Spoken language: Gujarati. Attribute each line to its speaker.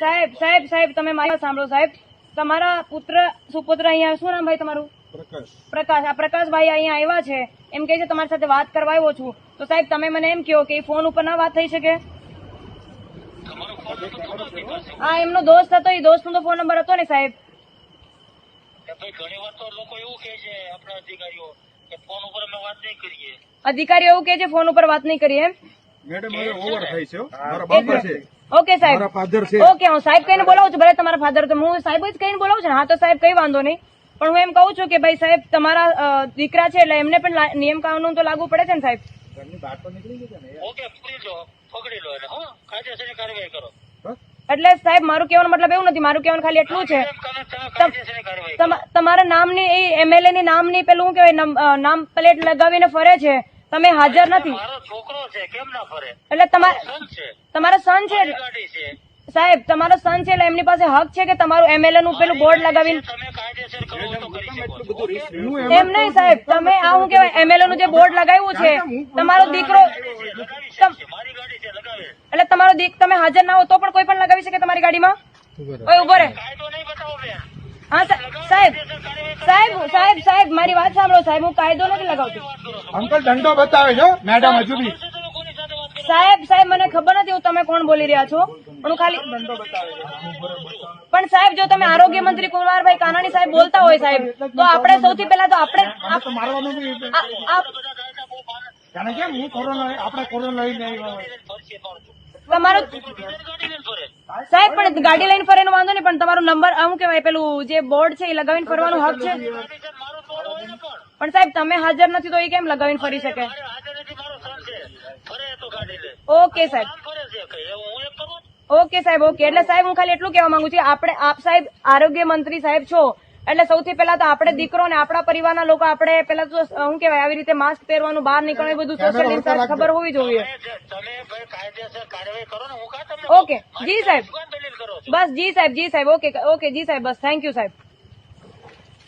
Speaker 1: સાહેબ સાહેબ સાહેબ તમે મારી વાત સાંભળો સાહેબ. તમારા પુત્ર સુપુત્ર અહીંયા, શું નામ ભાઈ તમારું? પ્રકાશ. આ પ્રકાશભાઈ અહીંયા આવ્યા છે, એમ કે છે તમારી સાથે વાત કરવા આવ્યો છું. તો સાહેબ તમે મને એમ કહો કે ફોન ઉપર ના વાત થઈ શકે? હા, એમનો દોસ્ત હતો, એ દોસ્ત નો ફોન નંબર હતો ને સાહેબ.
Speaker 2: ઘણી વાર તો લોકો એવું કહે છે આપણા અધિકારીઓ કે ફોન ઉપર અમે વાત નહીં કરીએ.
Speaker 1: અધિકારીઓ એવું કે છે ફોન ઉપર વાત નહીં કરીએ એમ?
Speaker 3: મેડમ હવે ઓવર થાય છે. મારા બાપા છે,
Speaker 1: ઓકે સાહેબ,
Speaker 3: મારા ફાધર છે.
Speaker 1: ઓકે હું સાહેબ કહીને બોલાવું છું. ભલે તમારા ફાધર તો હું સાહેબ જ કહીને બોલાવું છું. હા તો સાહેબ કઈ વાંધો નહીં, પણ હું એમ કહું છું કે ભાઈ સાહેબ તમારા દીકરા છે એટલે એમને પણ નિયમ કાનૂન તો લાગુ પડે છે ને સાહેબ.
Speaker 2: ઓકે, પકડી લો એને. હા, કાયદેસરની કાર્યવાહી કરો.
Speaker 1: એટલે સાહેબ મારું કહેવાનો મતલબ એવું નથી, મારું કહેવાનું ખાલી એટલું છે
Speaker 2: કાયદેસરની કાર્યવાહી કરો.
Speaker 1: તમારા નામની એમએલએ ની નામની પેલું શું કહેવાય નામ પ્લેટ લગાવીને ફરે છે, તમે હાજર નથી.
Speaker 2: મારો છોકરો છે, કેમ ના ફરે?
Speaker 1: એટલે
Speaker 2: સન છે,
Speaker 1: તમારો સન છે
Speaker 2: ગાડી છે.
Speaker 1: સાહેબ, તમારો સન છે એટલે એમની પાસે હક છે કે તમારું એમએલએ નું પેલું બોર્ડ લગાવીને.
Speaker 2: તમે કાયદેસર કરો તો કરી શકો છો.
Speaker 1: એમ નહીં સાહેબ, તમે આ શું કહેવાય એમએલએ નું જે બોર્ડ લગાવ્યું છે, તમારો દીકરો
Speaker 2: મારી ગાડી છે, લગાવે.
Speaker 1: એટલે તમારો તમે હાજર ના હો તો પણ કોઈ પણ લગાવી શકે તમારી ગાડીમાં? ઓય ઉભો રહે.
Speaker 2: કાયદો નહીં બતાવો બેન.
Speaker 1: હા સાહેબ સાહેબ સાહેબ સાહેબ મારી વાત સાંભળો સાહેબ, હું કાયદો નથી લગાવતી.
Speaker 3: અંકલ દંડો બતાવે છો મેડમ હજુ બી.
Speaker 2: તમે કોની સાથે વાત કરો?
Speaker 1: સાહેબ મને ખબર નથી હું તમે કોણ બોલી રહ્યા છો, પણ હું ખાલી પણ સાહેબ જો તમે આરોગ્ય મંત્રી કુમારભાઈ કાનાણી સાહેબ બોલતા હોય સાહેબ, તો આપણે સૌથી પહેલા તો આપણે
Speaker 3: મારવાનું બી
Speaker 2: બધા કાયદા બહુ ભારે.
Speaker 3: જાણે કેમ હું કોરોના આપણે કોરોના લઈને આવ્યો હોય.
Speaker 2: ફરશે પાડજો.
Speaker 1: તમારું
Speaker 2: ગાડી લઈને ફરે.
Speaker 1: સાહેબ પણ ગાડી લઈને ફરે એનો વાંધો નહીં, પણ તમારો નંબર શું કહેવાય પેલું જે બોર્ડ છે એ લગાવીને ફરવાનો હક છે.
Speaker 2: ગાડી મારો તોડ હોય ને
Speaker 1: પણ સાહેબ તમે હાજર નથી તો એ કેમ લગાવીને ફરી શકે?
Speaker 2: મારે હાજર નથી, મારો સન છે, ફરે તો ગાડી લે.
Speaker 1: ઓકે સાહેબ,
Speaker 2: આમ ફરે છે કઈ એવું હું એક કરું?
Speaker 1: ઓકે સાહેબ, ઓકે. એટલે સાહેબ હું ખાલી એટલું કહેવા માંગુ છું, આપણે આપ સાહેબ આરોગ્ય મંત્રી સાહેબ છો, એટલે સૌથી પહેલા તો આપણે દીકરો ને આપણા પરિવારના લોકો આપણે પેલા તો શું કહેવાય આવી રીતે માસ્ક પહેરવાનું, બહાર નીકળવાનું, બધું સોશિયલ ડિસ્ટન્સ ખબર હોવી જોઈએ.
Speaker 2: તમે ભાઈ કાયદેસર કાર્યવાહી કરો ને. હું કાં તમને
Speaker 1: ઓકે જી સાહેબ,
Speaker 2: શું કામ દલીલ કરો છો?
Speaker 1: બસ જી સાહેબ, ઓકે ઓકે જી સાહેબ, બસ થેન્ક યુ સાહેબ.